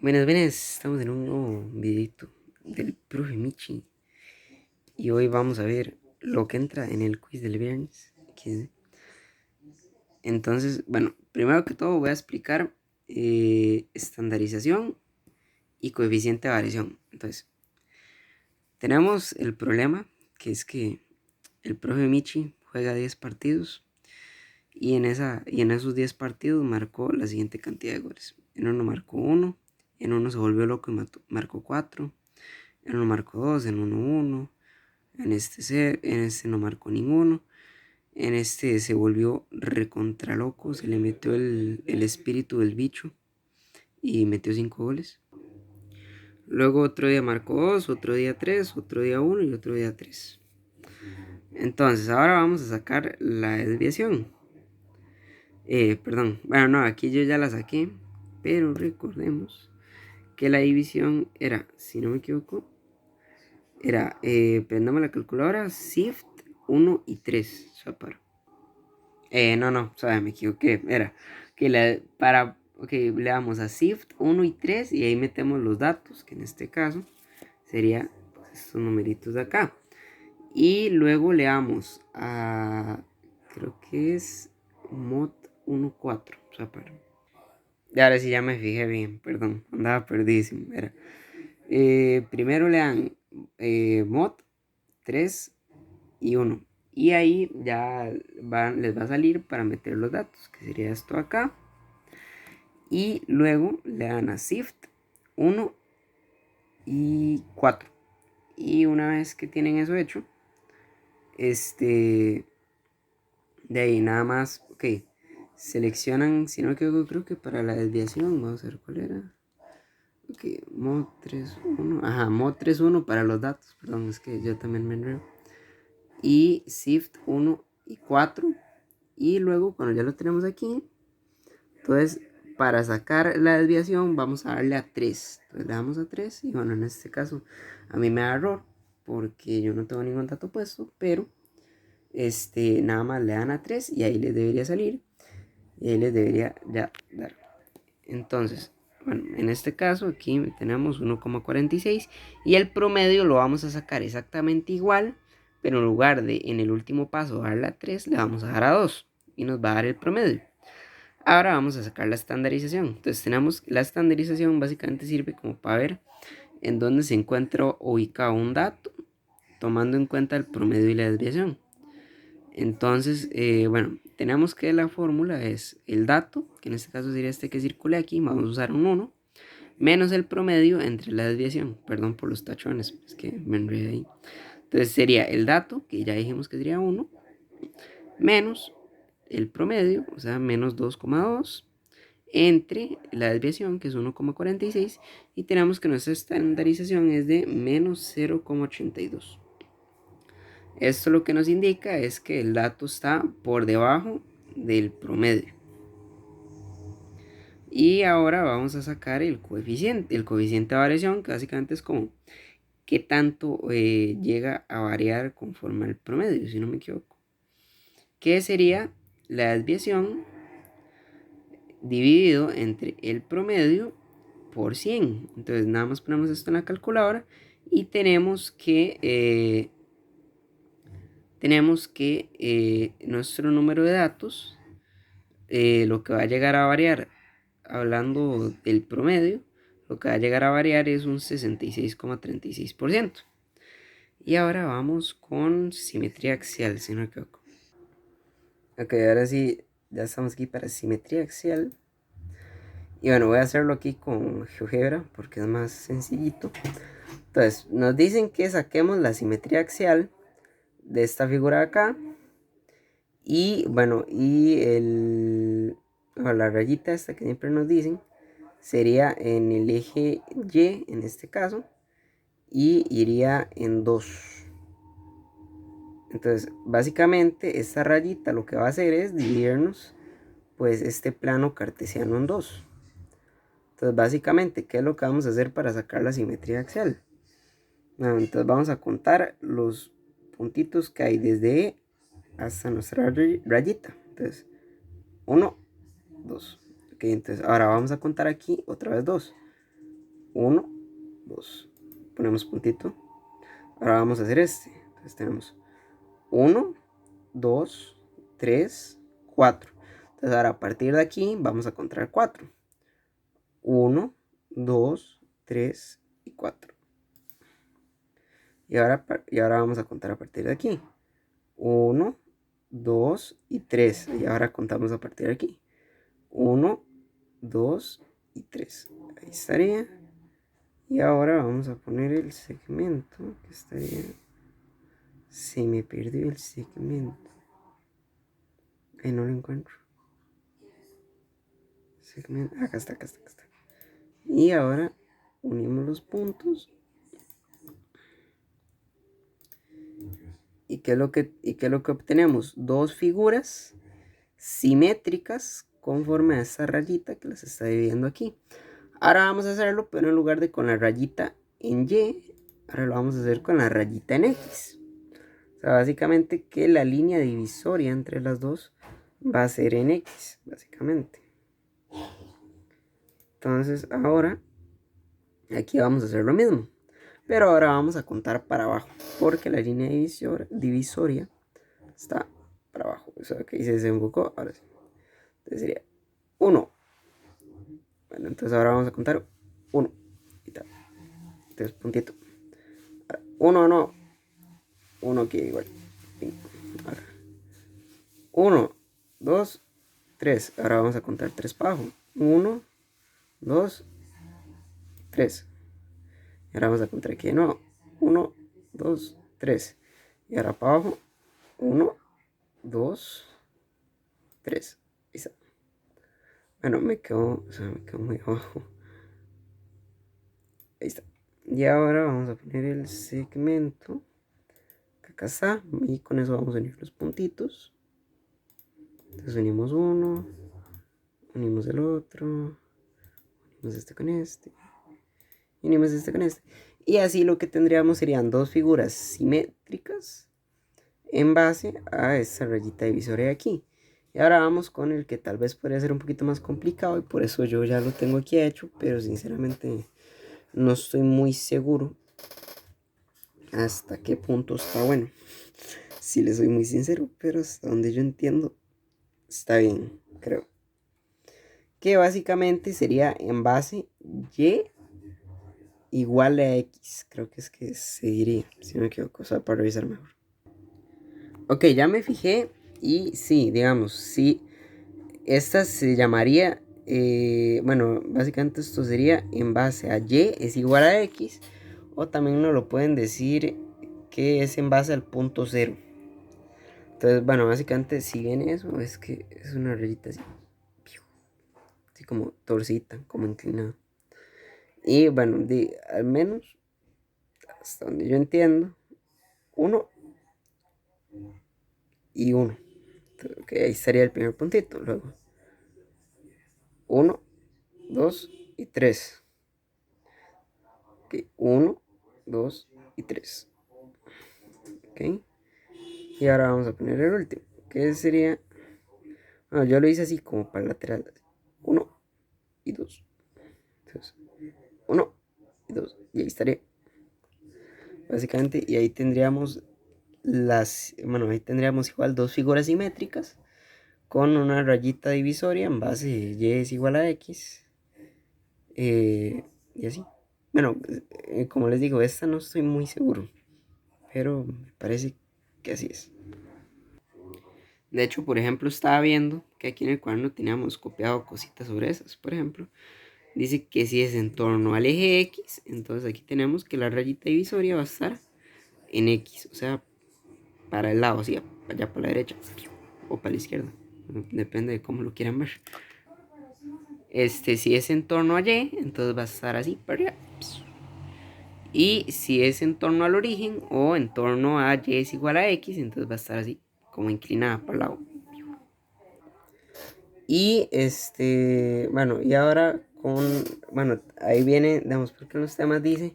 Buenas, buenas, estamos en un nuevo videito del profe Michi y hoy vamos a ver lo que entra en el quiz del viernes. Entonces, bueno, primero que todo voy a explicar estandarización y coeficiente de variación. Entonces, tenemos el problema que es que el profe Michi juega 10 partidos y en esos 10 partidos marcó la siguiente cantidad de goles. En uno marcó 1, en uno se volvió loco y marcó 4. En uno marcó 2, en uno 1. En este no marcó ninguno. En este se volvió recontra loco. Se le metió el espíritu del bicho y metió 5 goles. Luego otro día marcó 2, otro día 3, otro día 1 y otro día 3. Entonces ahora vamos a sacar la desviación. Perdón, bueno, no, aquí yo ya la saqué. Pero recordemos que la división era, si no me equivoco, era, prendamos la calculadora, Shift 1 y 3. Zapar. No, me equivoqué. Era que le damos a Shift 1 y 3 y ahí metemos los datos, que en este caso sería pues, estos numeritos de acá. Y luego le damos a, creo que es mod 1.4. Zapar. Y ahora sí ya me fijé bien, perdón, andaba perdidísimo. Era, primero le dan mod 3 y 1. Y ahí ya les va a salir para meter los datos, que sería esto acá. Y luego le dan a Shift 1 y 4. Y una vez que tienen eso hecho, de ahí nada más, ok, seleccionan, si no me equivoco, creo que para la desviación, vamos a ver cuál era. Ok, mod 3.1, ajá, mod 3.1 para los datos, perdón, es que yo también me enredo. Y Shift 1 y 4. Y luego cuando ya lo tenemos aquí, entonces para sacar la desviación vamos a darle a 3. Entonces le damos a 3 y bueno, en este caso a mí me da error porque yo no tengo ningún dato puesto, pero nada más le dan a 3 y ahí les debería salir y ahí les debería ya dar. Entonces, bueno, en este caso aquí tenemos 1,46 y el promedio lo vamos a sacar exactamente igual, pero en lugar de en el último paso darle a 3, le vamos a dar a 2 y nos va a dar el promedio. Ahora vamos a sacar la estandarización. Entonces tenemos la estandarización, básicamente sirve como para ver en dónde se encuentra ubicado un dato, tomando en cuenta el promedio y la desviación. Entonces, bueno, tenemos que la fórmula es el dato, que en este caso sería este que circula aquí, vamos a usar un 1, menos el promedio entre la desviación. Perdón por los tachones, es que me enredé ahí. Entonces sería el dato, que ya dijimos que sería 1, menos el promedio, o sea, menos 2,2, entre la desviación, que es 1,46, y tenemos que nuestra estandarización es de menos 0,82. Esto lo que nos indica es que el dato está por debajo del promedio. Y ahora vamos a sacar el coeficiente de variación, que básicamente es como qué tanto llega a variar conforme al promedio, si no me equivoco. Que sería la desviación dividido entre el promedio por 100. Entonces nada más ponemos esto en la calculadora y tenemos que nuestro número de datos, lo que va a llegar a variar, hablando del promedio, lo que va a llegar a variar es un 66,36%. Y ahora vamos con simetría axial, si no me equivoco. Ok, ahora sí, ya estamos aquí para simetría axial. Y bueno, voy a hacerlo aquí con GeoGebra porque es más sencillito. Entonces, nos dicen que saquemos la simetría axial de esta figura de acá. Y bueno, la rayita esta que siempre nos dicen sería en el eje Y en este caso. Y iría en 2. Entonces, básicamente esta rayita lo que va a hacer es dividirnos pues este plano cartesiano en 2. Entonces, básicamente, ¿qué es lo que vamos a hacer para sacar la simetría axial? Bueno, entonces vamos a contar los puntitos que hay desde E hasta nuestra rayita. Entonces, 1, 2. Ok, entonces ahora vamos a contar aquí otra vez 2. 1, 2. Ponemos puntito. Ahora vamos a hacer este. Entonces tenemos 1, 2, 3, 4. Entonces ahora a partir de aquí vamos a contar 4. 1, 2, 3 y 4. Y ahora vamos a contar a partir de aquí. 1, 2 y 3. Y ahora contamos a partir de aquí. 1, 2 y 3. Ahí estaría. Y ahora vamos a poner el segmento. Que estaría. Se me perdió el segmento. Ahí no lo encuentro. Segmento. Acá está, acá está, acá está. Y ahora unimos los puntos. ¿Y qué es lo que obtenemos? Dos figuras simétricas conforme a esta rayita que las está dividiendo aquí. Ahora vamos a hacerlo, pero en lugar de con la rayita en Y, ahora lo vamos a hacer con la rayita en X. O sea, básicamente que la línea divisoria entre las dos va a ser en X, básicamente. Entonces ahora aquí vamos a hacer lo mismo. Pero ahora vamos a contar para abajo, porque la línea divisoria está para abajo. O sea, que se desenfocó, ahora sí. Entonces sería 1. Bueno, entonces ahora vamos a contar 1. Y tal. Entonces, puntito. 1 no. 1 aquí igual. 1, 2, 3. Ahora vamos a contar 3 para abajo. 1, 2, 3. Y ahora vamos a contar aquí de nuevo. 1, 2, 3. Y ahora para abajo. 1, 2, 3. Ahí está. Bueno, me quedo muy abajo. Ahí está. Y ahora vamos a poner el segmento. Acá está. Y con eso vamos a unir los puntitos. Entonces unimos uno. Unimos el otro. Unimos este con este. Unimos este con este. Y así lo que tendríamos serían dos figuras simétricas en base a esta rayita divisoria de aquí. Y ahora vamos con el que tal vez podría ser un poquito más complicado y por eso yo ya lo tengo aquí hecho, pero sinceramente no estoy muy seguro hasta qué punto está bueno. Si les soy muy sincero, pero hasta donde yo entiendo está bien, creo. Que básicamente sería en base Y igual a X. Creo que es que se diría, si no me equivoco, o sea, para revisar mejor. Ok, ya me fijé y sí, digamos, sí, esta se llamaría, bueno, básicamente esto sería en base a Y es igual a X, o también nos lo pueden decir que es en base al punto cero. Entonces, bueno, básicamente si ven eso, es que es una rayita así, así como torcita, como inclinada. Y bueno, al menos hasta donde yo entiendo, 1 y 1. Ok, ahí estaría el primer puntito. Luego 1, 2 y 3. Ok, 1, 2 y 3. Ok. Y ahora vamos a poner el último. Que sería. Bueno, yo lo hice así como para el lateral. 1 y 2. Entonces, 1 y 2. Y ahí estaría. Básicamente. Y ahí tendríamos bueno, ahí tendríamos igual dos figuras simétricas. Con una rayita divisoria en base Y es igual a X. Y así. Bueno, como les digo, esta no estoy muy seguro. Pero me parece que así es. De hecho, por ejemplo, estaba viendo que aquí en el cuaderno teníamos copiado cositas sobre esas. Por ejemplo, dice que si es en torno al eje X, entonces aquí tenemos que la rayita divisoria va a estar en X. O sea, para el lado, así, allá para la derecha o para la izquierda. Depende de cómo lo quieran ver. Si es en torno a Y, entonces va a estar así para allá. Y si es en torno al origen o en torno a Y es igual a X, entonces va a estar así, como inclinada para el lado. Y bueno, y ahora bueno, ahí viene, digamos, porque en los temas dice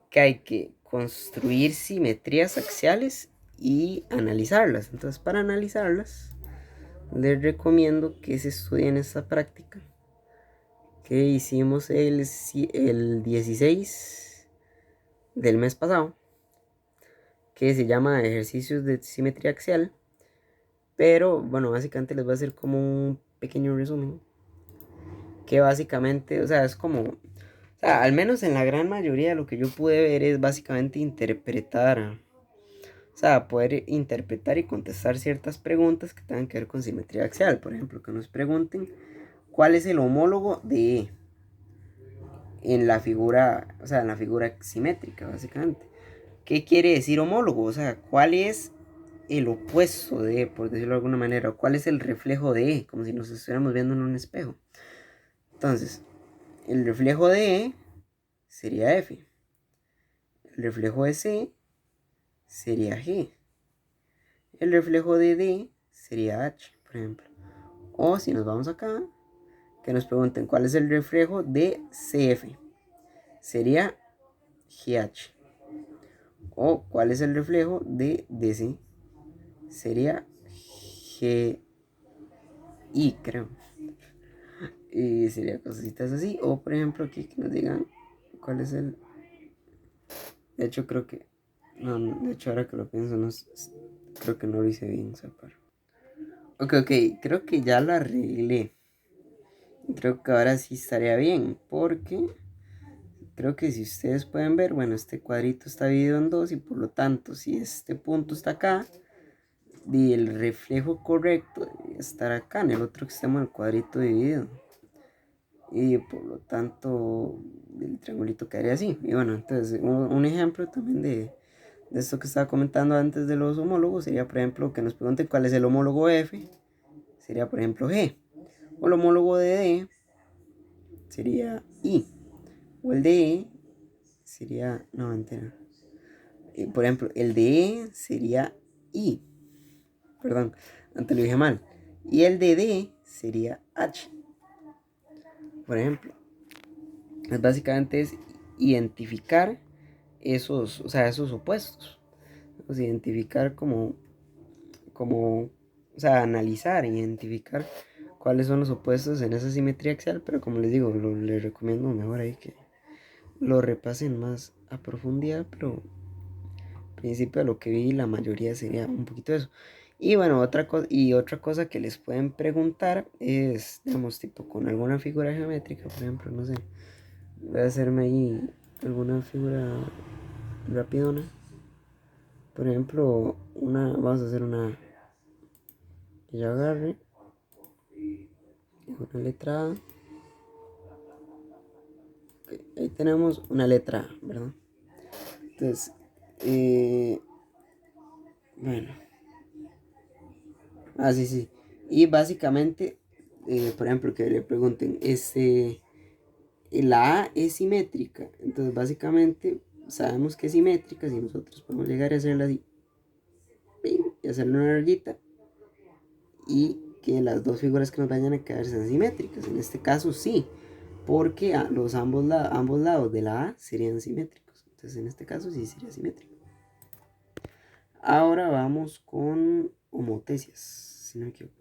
que hay que construir simetrías axiales y analizarlas. Entonces, para analizarlas, les recomiendo que se estudien esta práctica que hicimos el 16 del mes pasado, que se llama ejercicios de simetría axial. Pero bueno, básicamente les voy a hacer como un pequeño resumen. Que básicamente, o sea, es como, o sea, al menos en la gran mayoría lo que yo pude ver es básicamente interpretar, o sea, poder interpretar y contestar ciertas preguntas que tengan que ver con simetría axial. Por ejemplo, que nos pregunten cuál es el homólogo de E en la figura, o sea, en la figura simétrica, básicamente. ¿Qué quiere decir homólogo? O sea, ¿cuál es el opuesto de E, por decirlo de alguna manera? ¿Cuál es el reflejo de E? Como si nos estuviéramos viendo en un espejo. Entonces, el reflejo de E sería F. El reflejo de C sería G. El reflejo de D sería H, por ejemplo. O si nos vamos acá, que nos pregunten cuál es el reflejo de CF. Sería GH. O cuál es el reflejo de DC. Sería GI, creo. Y sería cositas así. O por ejemplo aquí que nos digan cuál es el... De hecho creo que... No, de hecho ahora que lo pienso, no, creo que no lo hice bien, Zapar. Ok, creo que ya lo arreglé. Creo que ahora sí estaría bien, porque creo que si ustedes pueden ver, bueno, este cuadrito está dividido en dos y por lo tanto, si este punto está acá, y el reflejo correcto debería estar acá en el otro extremo del cuadrito dividido. Y por lo tanto, el triangulito quedaría así. Y bueno, entonces, un ejemplo también de esto que estaba comentando antes de los homólogos sería, por ejemplo, que nos pregunten cuál es el homólogo F, sería, por ejemplo, G. O el homólogo de D sería I. O el de E sería, no, entera. Por ejemplo, el de E sería I. Perdón, antes lo dije mal. Y el de D sería H. Por ejemplo, básicamente es identificar esos, o sea, esos opuestos. Pues identificar o sea, analizar, identificar cuáles son los opuestos en esa simetría axial, pero como les digo, les recomiendo mejor ahí que lo repasen más a profundidad, pero al principio de lo que vi la mayoría sería un poquito eso. Y bueno, otra cosa que les pueden preguntar es, digamos, tipo con alguna figura geométrica, por ejemplo, no sé, voy a hacerme ahí alguna figura rapidona. Por ejemplo, vamos a hacer una que yo agarre una letra A. Okay, ahí tenemos una letra A, ¿verdad? Entonces, bueno, sí. Y básicamente, por ejemplo, que le pregunten, la A es simétrica. Entonces, básicamente, sabemos que es simétrica si nosotros podemos llegar a hacerla así, y hacerle una rayita, y que las dos figuras que nos vayan a quedar sean simétricas. En este caso, sí, porque ambos lados de la A serían simétricos. Entonces, en este caso, sí sería simétrico. Ahora vamos con homotesias, si no me equivoco.